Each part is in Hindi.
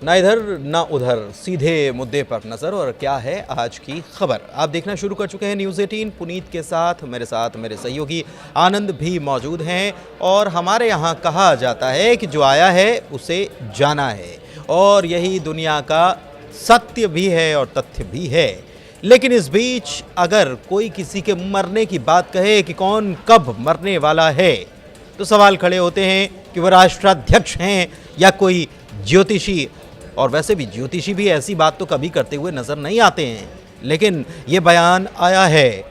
ना इधर ना उधर, सीधे मुद्दे पर नजर। और क्या है आज की खबर, आप देखना शुरू कर चुके हैं न्यूज़ 18 पुनीत के साथ मेरे सहयोगी आनंद भी मौजूद हैं। और हमारे यहाँ कहा जाता है कि जो आया है उसे जाना है, और यही दुनिया का सत्य भी है और तथ्य भी है। लेकिन इस बीच अगर कोई किसी के मरने की बात कहे कि कौन कब मरने वाला है, तो सवाल खड़े होते हैं कि वह राष्ट्राध्यक्ष हैं या कोई ज्योतिषी। और वैसे भी ज्योतिषी भी ऐसी बात तो कभी करते हुए नजर नहीं आते हैं, लेकिन ये बयान आया है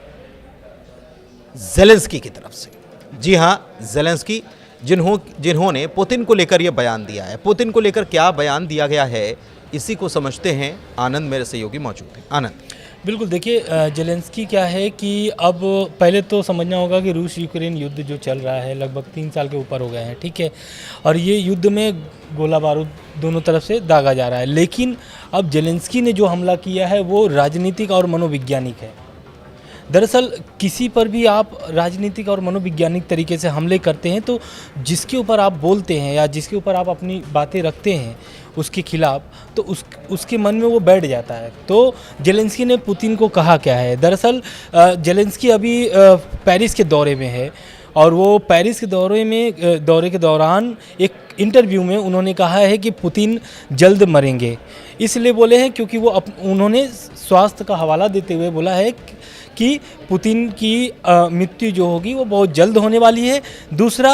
ज़ेलेंस्की की तरफ से। जी हाँ, ज़ेलेंस्की जिन्होंने पुतिन को लेकर यह बयान दिया है। पुतिन को लेकर क्या बयान दिया गया है, इसी को समझते हैं। आनंद मेरे सहयोगी मौजूद हैं। आनंद। बिल्कुल, देखिए ज़ेलेंस्की क्या है कि अब पहले तो समझना होगा कि रूस यूक्रेन युद्ध जो चल रहा है लगभग 3 साल के ऊपर हो गए हैं, ठीक है। और ये युद्ध में गोला बारूद दोनों तरफ से दागा जा रहा है। लेकिन अब ज़ेलेंस्की ने जो हमला किया है वो राजनीतिक और मनोवैज्ञानिक है। दरअसल किसी पर भी आप राजनीतिक और मनोवैज्ञानिक तरीके से हमले करते हैं तो जिसके ऊपर आप बोलते हैं या जिसके ऊपर आप अपनी बातें रखते हैं उसके खिलाफ, तो उसके मन में वो बैठ जाता है। तो ज़ेलेंस्की ने पुतिन को कहा क्या है, दरअसल ज़ेलेंस्की अभी पेरिस के दौरे में है, और वो पेरिस के दौरे के दौरान एक इंटरव्यू में उन्होंने कहा है कि पुतिन जल्द मरेंगे। इसलिए बोले हैं क्योंकि उन्होंने स्वास्थ्य का हवाला देते हुए बोला है कि पुतिन की मृत्यु जो होगी वो बहुत जल्द होने वाली है। दूसरा,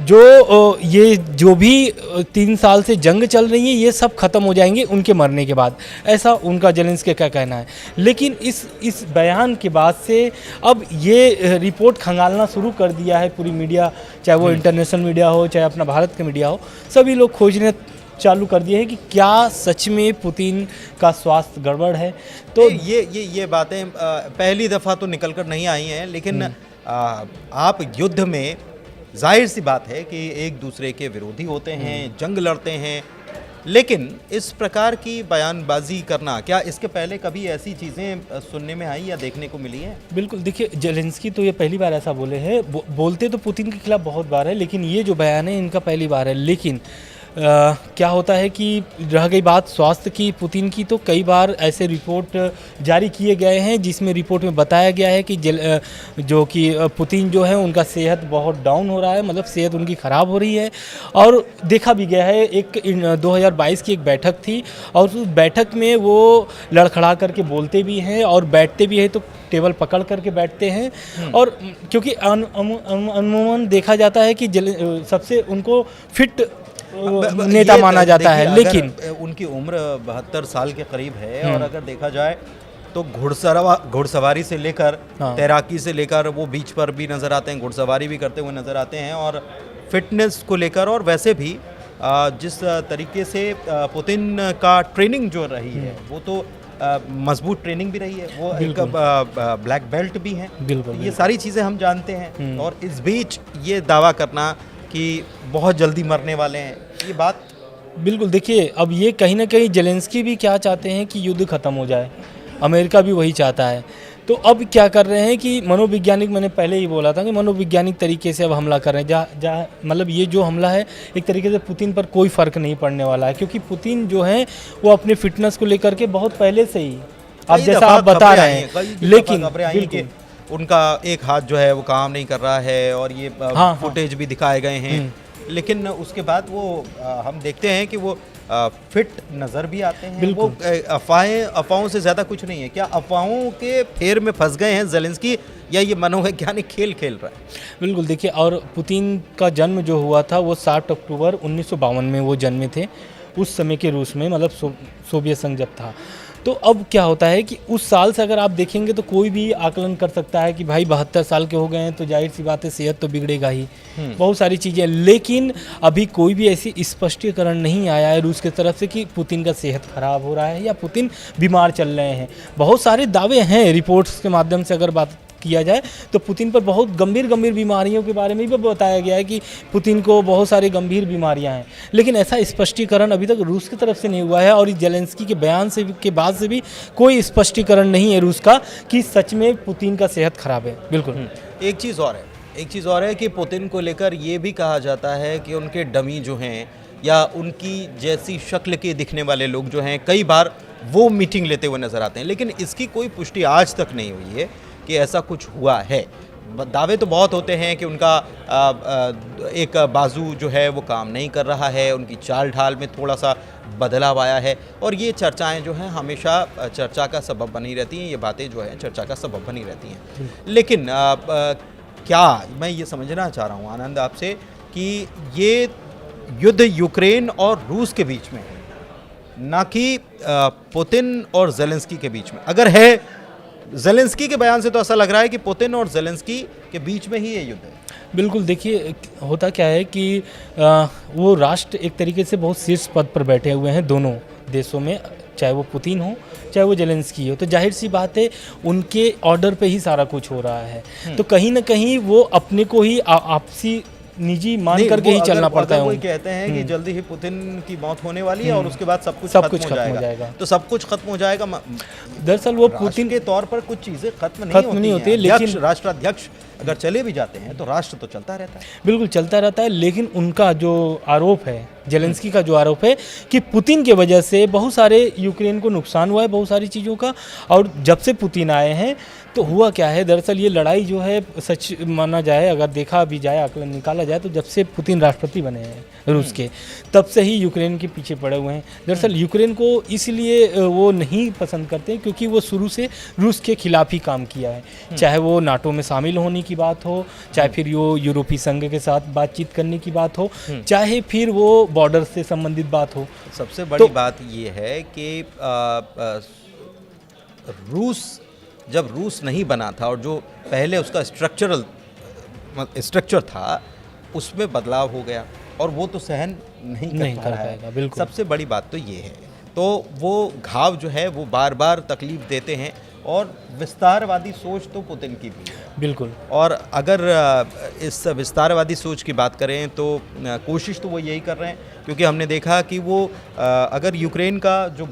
ये जो भी 3 साल से जंग चल रही है ये सब ख़त्म हो जाएंगे उनके मरने के बाद, ऐसा उनका ज़ेलेंस्की का कहना है। लेकिन इस बयान के बाद से अब ये रिपोर्ट खंगालना शुरू कर दिया है पूरी मीडिया, चाहे वो इंटरनेशनल मीडिया हो चाहे अपना भारत का मीडिया हो, सभी लोग खोजने चालू कर दिए हैं कि क्या सच में पुतिन का स्वास्थ्य गड़बड़ है। तो ये बातें पहली दफ़ा तो निकल कर नहीं आई हैं, लेकिन आप युद्ध में जाहिर सी बात है कि एक दूसरे के विरोधी होते हैं, जंग लड़ते हैं, लेकिन इस प्रकार की बयानबाजी करना, क्या इसके पहले कभी ऐसी चीज़ें सुनने में आई या देखने को मिली हैं? बिल्कुल, देखिए ज़ेलेंस्की तो ये पहली बार ऐसा बोले हैं। बोलते तो पुतिन के खिलाफ बहुत बार है, लेकिन ये जो बयान है इनका पहली बार है। लेकिन क्या होता है कि रह गई बात स्वास्थ्य की, पुतिन की, तो कई बार ऐसे रिपोर्ट जारी किए गए हैं जिसमें रिपोर्ट में बताया गया है कि जो कि पुतिन जो है उनका सेहत बहुत डाउन हो रहा है, मतलब सेहत उनकी ख़राब हो रही है। और देखा भी गया है, 2022 की एक बैठक थी और उस बैठक में वो लड़खड़ा करके बोलते भी हैं और बैठते भी हैं तो टेबल पकड़ करके बैठते हैं। और क्योंकि अमूमन देखा जाता है कि सबसे उनको फिट नेता माना जाता है, लेकिन उनकी उम्र 72 साल के करीब है। और अगर देखा जाए तो घुड़सवारी से लेकर तैराकी से लेकर वो बीच पर भी नज़र आते हैं, घुड़सवारी भी करते हुए नज़र आते हैं। और फिटनेस को लेकर और वैसे भी जिस तरीके से पुतिन का ट्रेनिंग जो रही है वो तो मजबूत ट्रेनिंग भी रही है, वो एक ब्लैक बेल्ट भी हैं। ये सारी चीज़ें हम जानते हैं। और इस बीच ये दावा करना कि बहुत जल्दी मरने वाले हैं, ये बात बिल्कुल, देखिए अब ये कहीं ना कहीं ज़ेलेंस्की भी क्या चाहते हैं कि युद्ध ख़त्म हो जाए, अमेरिका भी वही चाहता है। तो अब क्या कर रहे हैं कि मनोवैज्ञानिक, मैंने पहले ही बोला था कि मनोवैज्ञानिक तरीके से अब हमला कर रहे हैं। मतलब ये जो हमला है एक तरीके से पुतिन पर कोई फ़र्क नहीं पड़ने वाला है, क्योंकि पुतिन जो है वो अपने फिटनेस को लेकर के बहुत पहले से ही, अब जैसा आप बता रहे हैं, लेकिन उनका एक हाथ जो है वो काम नहीं कर रहा है और ये फुटेज भी दिखाए गए हैं। लेकिन उसके बाद वो हम देखते हैं कि वो फिट नज़र भी आते हैं। वो अफवाहों से ज़्यादा कुछ नहीं है। क्या अफवाहों के फेर में फंस गए हैं ज़ेलेंस्की, या ये मनोवैज्ञानिक खेल खेल रहा है? बिल्कुल, देखिए, और पुतिन का जन्म जो हुआ था वो 7 अक्टूबर 1952 में वो जन्मे थे, उस समय के रूस में, मतलब सोवियत संघ जब था। तो अब क्या होता है कि उस साल से अगर आप देखेंगे तो कोई भी आकलन कर सकता है कि भाई 72 साल के हो गए हैं तो जाहिर सी बात है सेहत तो बिगड़ेगा ही, बहुत सारी चीज़ें। लेकिन अभी कोई भी ऐसी स्पष्टीकरण नहीं आया है रूस की तरफ से कि पुतिन का सेहत ख़राब हो रहा है या पुतिन बीमार चल रहे हैं। बहुत सारे दावे हैं, रिपोर्ट्स के माध्यम से अगर बात किया जाए तो पुतिन पर बहुत गंभीर बीमारियों के बारे में भी बताया गया है कि पुतिन को बहुत सारी गंभीर बीमारियां हैं, लेकिन ऐसा स्पष्टीकरण अभी तक रूस की तरफ से नहीं हुआ है। और ज़ेलेंस्की के बयान के बाद से भी कोई स्पष्टीकरण नहीं है रूस का कि सच में पुतिन का सेहत खराब है। बिल्कुल। एक चीज़ और है कि पुतिन को लेकर ये भी कहा जाता है कि उनके डमी जो हैं या उनकी जैसी शक्ल के दिखने वाले लोग जो हैं कई बार वो मीटिंग लेते हुए नजर आते हैं, लेकिन इसकी कोई पुष्टि आज तक नहीं हुई है कि ऐसा कुछ हुआ है। दावे तो बहुत होते हैं कि उनका एक बाजू जो है वो काम नहीं कर रहा है, उनकी चाल ढाल में थोड़ा सा बदलाव आया है, और ये चर्चाएं जो हैं हमेशा चर्चा का सबब बनी रहती हैं, ये बातें जो हैं चर्चा का सबब बनी रहती हैं। लेकिन क्या मैं ये समझना चाह रहा हूँ आनंद आपसे कि ये युद्ध यूक्रेन और रूस के बीच में है, ना कि पुतिन और ज़ेलेंस्की के बीच में। अगर है, ज़ेलेंस्की के बयान से तो ऐसा लग रहा है कि पुतिन और ज़ेलेंस्की के बीच में ही ये युद्ध है। बिल्कुल, देखिए होता क्या है कि वो राष्ट्र एक तरीके से बहुत शीर्ष पद पर बैठे हुए हैं दोनों देशों में, चाहे वो पुतिन हो चाहे वो ज़ेलेंस्की हो, तो जाहिर सी बात है उनके ऑर्डर पे ही सारा कुछ हो रहा है। तो कहीं ना कहीं वो अपने को ही आपसी निजी मान करके ही चलना पड़ता है। कोई कहते हैं कि जल्दी ही पुतिन की मौत होने वाली है और उसके बाद सब कुछ खत्म हो जाएगा, तो सब कुछ खत्म हो जाएगा। दरअसल वो पुतिन के तौर पर कुछ चीजें खत्म नहीं होती, लेकिन राष्ट्राध्यक्ष अगर चले भी जाते हैं तो राष्ट्र तो चलता रहता है। बिल्कुल चलता रहता है, लेकिन उनका जो आरोप है, ज़ेलेंस्की का जो आरोप है कि पुतिन की वजह से बहुत सारे यूक्रेन को नुकसान हुआ है, बहुत सारी चीज़ों का। और जब से पुतिन आए हैं तो हुआ क्या है, दरअसल ये लड़ाई जो है सच माना जाए, अगर देखा भी जाए, आकलन निकाला जाए, तो जब से पुतिन राष्ट्रपति बने हैं रूस के, तब से ही यूक्रेन के पीछे पड़े हुए हैं। दरअसल यूक्रेन को इसलिए वो नहीं पसंद करते क्योंकि वो शुरू से रूस के खिलाफ ही काम किया है, चाहे वो नाटो में शामिल होने की बात हो, चाहे फिर वो यूरोपीय संघ के साथ बातचीत करने की बात हो, चाहे फिर वो बॉर्डर से संबंधित बात हो। सबसे बड़ी बात ये है कि जब रूस नहीं बना था और जो पहले उसका स्ट्रक्चर था उसमें बदलाव हो गया और वो तो सहन नहीं कर पाएगा। बिल्कुल, सबसे बड़ी बात तो ये है। तो वो घाव जो है वो बार बार तकलीफ देते हैं, और विस्तारवादी सोच तो पुतिन की भी है। बिल्कुल, और अगर इस विस्तारवादी सोच की बात करें तो कोशिश तो वो यही कर रहे हैं, क्योंकि हमने देखा कि वो अगर यूक्रेन का जो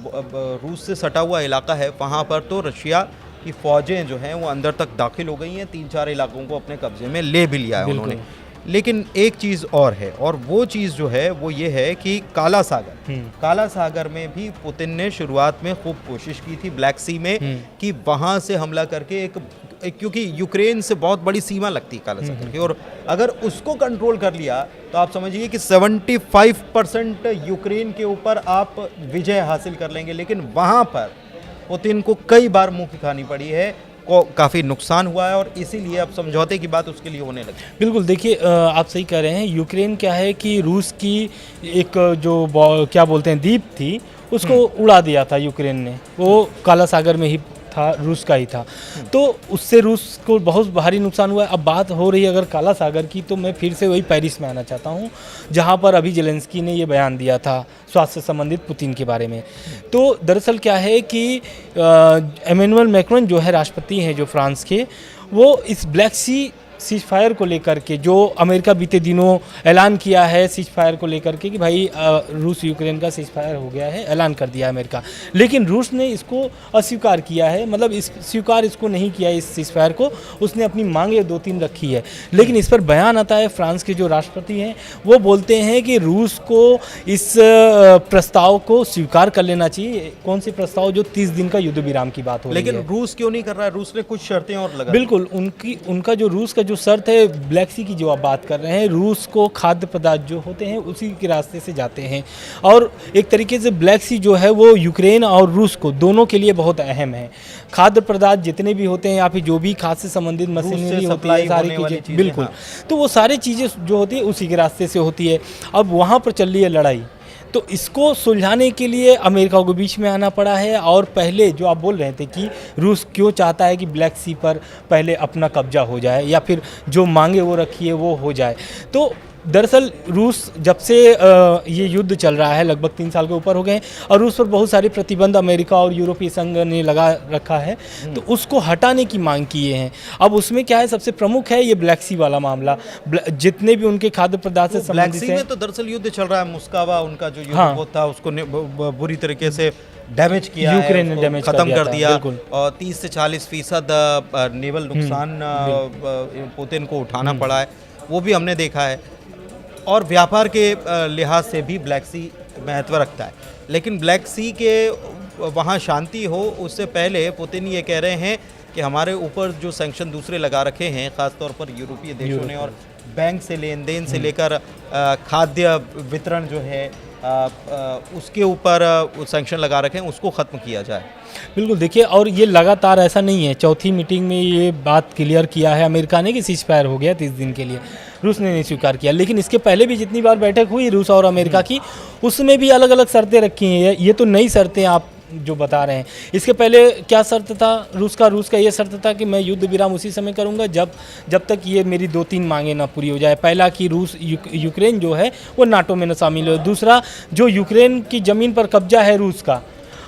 रूस से सटा हुआ इलाका है वहाँ पर तो रशिया की फ़ौजें जो हैं वो अंदर तक दाखिल हो गई हैं, 3-4 इलाकों को अपने कब्जे में ले भी लिया है उन्होंने। लेकिन एक चीज़ और है, और वो चीज़ जो है वो ये है कि काला सागर में भी पुतिन ने शुरुआत में खूब कोशिश की थी, ब्लैक सी में, कि वहाँ से हमला करके क्योंकि यूक्रेन से बहुत बड़ी सीमा लगती है काला सागर की, और अगर उसको कंट्रोल कर लिया तो आप समझिए कि 75% यूक्रेन के ऊपर आप विजय हासिल कर लेंगे। लेकिन वहाँ पर पुतिन को कई बार मुंह की खानी पड़ी है, को काफ़ी नुकसान हुआ है, और इसीलिए अब समझौते की बात उसके लिए होने लगी। बिल्कुल, देखिए आप सही कह रहे हैं। यूक्रेन क्या है कि रूस की एक जो क्या बोलते हैं द्वीप थी, उसको उड़ा दिया था यूक्रेन ने, वो काला सागर में ही था, रूस का ही था, तो उससे रूस को बहुत भारी नुकसान हुआ है। अब बात हो रही है अगर काला सागर की, तो मैं फिर से वही पेरिस में आना चाहता हूँ, जहाँ पर अभी ज़ेलेंस्की ने ये बयान दिया था स्वास्थ्य से संबंधित पुतिन के बारे में। तो दरअसल क्या है कि एमेनुअल मैक्रोन जो है राष्ट्रपति हैं जो फ्रांस के, वो इस ब्लैक सी सीज फायर को लेकर के, जो अमेरिका बीते दिनों ऐलान किया है सीज फायर को लेकर के कि भाई रूस यूक्रेन का सीज फायर हो गया है, ऐलान कर दिया है अमेरिका, लेकिन रूस ने इसको अस्वीकार किया है, मतलब स्वीकार इसको नहीं किया इस सीज फायर को, उसने अपनी मांगे 2-3 रखी है। लेकिन इस पर बयान आता है फ्रांस के जो राष्ट्रपति हैं, वो बोलते हैं कि रूस को इस प्रस्ताव को स्वीकार कर लेना चाहिए। कौन सी प्रस्ताव? जो 30 दिन का युद्ध विराम की बात हो रही है। लेकिन रूस क्यों नहीं कर रहा है? रूस ने कुछ शर्तें और लगा। बिल्कुल, उनका जो रूस का जो शर्त है ब्लैक सी की जो आप बात कर रहे हैं, रूस को खाद्य पदार्थ जो होते हैं उसी के रास्ते से जाते हैं, और एक तरीके से ब्लैक सी जो है वो यूक्रेन और रूस को दोनों के लिए बहुत अहम है। खाद्य पदार्थ जितने भी होते हैं या फिर जो भी खाद्य से संबंधित मशीनरी होती है, सारी चीज़ें, बिल्कुल, तो वो सारी चीज़ें जो होती है उसी के रास्ते से होती है। अब वहाँ पर चल रही है लड़ाई, तो इसको सुलझाने के लिए अमेरिका को बीच में आना पड़ा है। और पहले जो आप बोल रहे थे कि रूस क्यों चाहता है कि ब्लैक सी पर पहले अपना कब्जा हो जाए या फिर जो मांगे वो रखी है वो हो जाए, तो दरअसल रूस जब से ये युद्ध चल रहा है लगभग 3 साल के ऊपर हो गए, और रूस पर बहुत सारे प्रतिबंध अमेरिका और यूरोपीय संघ ने लगा रखा है, तो उसको हटाने की मांग किए हैं। अब उसमें क्या है, सबसे प्रमुख है ये ब्लैक सी वाला मामला, जितने भी उनके खाद्य पदार्थ से संबंधित है। तो दरअसल युद्ध चल रहा है, मुस्कावा उनका जो युद्ध था उसको बुरी तरीके से डैमेज किया, यूक्रेन ने डैमेज खत्म कर दिया, और 30 से 40% नेवल नुकसान पुतिन को उठाना पड़ा है, वो भी हमने देखा है। और व्यापार के लिहाज से भी ब्लैक सी महत्व रखता है, लेकिन ब्लैक सी के वहाँ शांति हो उससे पहले पुतिन ये कह रहे हैं कि हमारे ऊपर जो सैंक्शन दूसरे लगा रखे हैं, ख़ासतौर पर यूरोपीय देशों ने, और बैंक से लेन देन से लेकर खाद्य वितरण जो है उसके ऊपर सैंक्शन लगा रखे हैं, उसको ख़त्म किया जाए। बिल्कुल, देखिए, और ये लगातार ऐसा नहीं है, चौथी मीटिंग में ये बात क्लियर किया है अमेरिका ने कि सीज फायर हो गया 30 दिन के लिए, रूस ने नहीं स्वीकार किया। लेकिन इसके पहले भी जितनी बार बैठक हुई रूस और अमेरिका की, उसमें भी अलग अलग शर्तें रखी हैं। ये तो नई शर्तें आप जो बता रहे हैं। इसके पहले क्या शर्त था रूस का ये शर्त था कि मैं युद्ध विराम उसी समय करूंगा जब तक ये मेरी 2-3 मांगें ना पूरी हो जाए। पहला कि रूस यूक्रेन जो है वो नाटो में न शामिल हो। दूसरा, जो यूक्रेन की ज़मीन पर कब्जा है रूस का,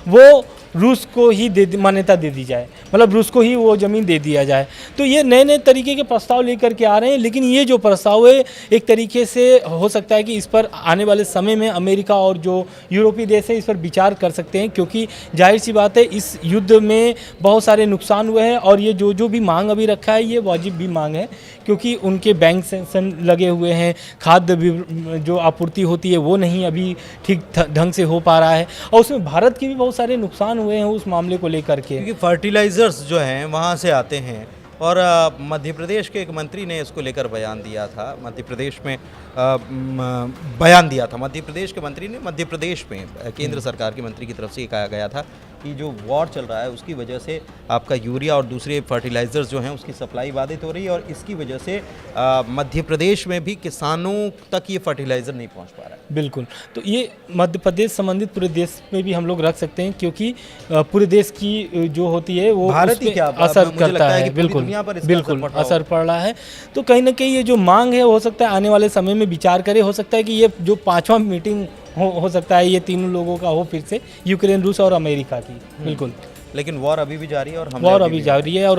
वो रूस को ही मान्यता दे दी जाए, मतलब रूस को ही वो ज़मीन दे दिया जाए। तो ये नए नए तरीके के प्रस्ताव लेकर के आ रहे हैं, लेकिन ये जो प्रस्ताव है एक तरीके से हो सकता है कि इस पर आने वाले समय में अमेरिका और जो यूरोपीय देश है इस पर विचार कर सकते हैं, क्योंकि जाहिर सी बात है इस युद्ध में बहुत सारे नुकसान हुए हैं और ये जो भी मांग अभी रखा है ये वाजिब भी मांग है, क्योंकि उनके बैंक सैंक्शन लगे हुए हैं, खाद्य जो आपूर्ति होती है वो नहीं अभी ठीक ढंग से हो पा रहा है, और उसमें भारत के भी बहुत सारे नुकसान हुए हैं उस मामले को लेकर के, क्योंकि फर्टिलाइज़र्स जो हैं वहाँ से आते हैं। और मध्य प्रदेश के एक मंत्री ने इसको लेकर बयान दिया था, मध्य प्रदेश में मध्य प्रदेश के मंत्री ने मध्य प्रदेश में केंद्र सरकार के मंत्री की तरफ से ये कहा गया था कि जो वॉर चल रहा है उसकी वजह से आपका यूरिया और दूसरे फर्टिलाइज़र्स जो हैं उसकी सप्लाई बाधित हो रही है, और इसकी वजह से मध्य प्रदेश में भी किसानों तक ये फर्टिलाइज़र नहीं पहुंच पा रहा है। बिल्कुल, तो ये मध्य प्रदेश संबंधित पूरे देश में भी हम लोग रख सकते हैं, क्योंकि पूरे देश की जो होती है वो भारत ही क्या असर करता है। बिल्कुल असर पड़ रहा है। तो कहीं ना कहीं ये जो मांग है हो सकता है आने वाले समय में विचार करे, हो सकता है कि ये जो 5वां मीटिंग हो सकता है ये तीनों लोगों का हो फिर से, यूक्रेन, रूस और अमेरिका की। बिल्कुल, लेकिन वॉर अभी भी जारी है और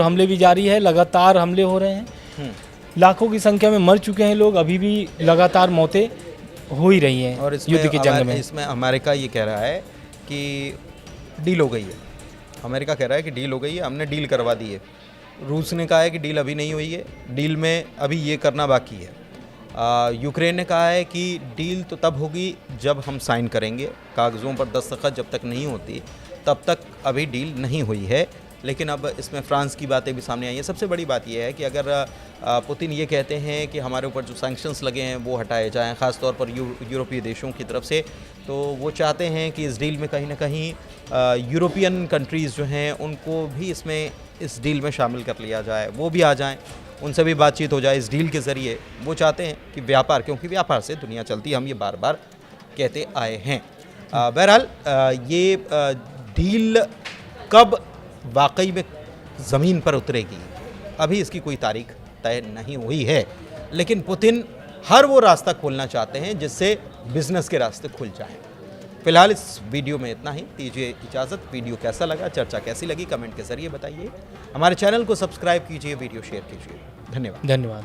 हमले भी जारी है, लगातार हमले हो रहे हैं, लाखों की संख्या में मर चुके हैं लोग, अभी भी लगातार मौतें हो ही रही हैं और युद्ध की जंग में। इसमें अमेरिका ये कह रहा है कि डील हो गई है, अमेरिका कह रहा है कि डील हो गई है, हमने डील करवा दी है। रूस ने कहा है कि डील अभी नहीं हुई है, डील में अभी ये करना बाकी है। यूक्रेन ने कहा है कि डील तो तब होगी जब हम साइन करेंगे, कागज़ों पर दस्तखत जब तक नहीं होती तब तक अभी डील नहीं हुई है। लेकिन अब इसमें फ्रांस की बातें भी सामने आई हैं। सबसे बड़ी बात यह है कि अगर पुतिन ये कहते हैं कि हमारे ऊपर जो सैंक्शंस लगे हैं वो हटाए जाएं, ख़ासतौर पर यूरोपीय देशों की तरफ से, तो वो चाहते हैं कि इस डील में कहीं ना कहीं यूरोपियन कंट्रीज़ जो हैं उनको भी इस डील में शामिल कर लिया जाए, वो भी आ जाएं, उनसे भी बातचीत हो जाए इस डील के ज़रिए। वो चाहते हैं कि व्यापार, क्योंकि व्यापार से दुनिया चलती है, हम ये बार बार कहते आए हैं। बहरहाल ये डील कब वाकई में ज़मीन पर उतरेगी अभी इसकी कोई तारीख तय नहीं हुई है, लेकिन पुतिन हर वो रास्ता खोलना चाहते हैं जिससे बिजनेस के रास्ते खुल जाएं। फिलहाल इस वीडियो में इतना ही, दीजिए इजाज़त। वीडियो कैसा लगा, चर्चा कैसी लगी, कमेंट के ज़रिए बताइए। हमारे चैनल को सब्सक्राइब कीजिए, वीडियो शेयर कीजिए। धन्यवाद।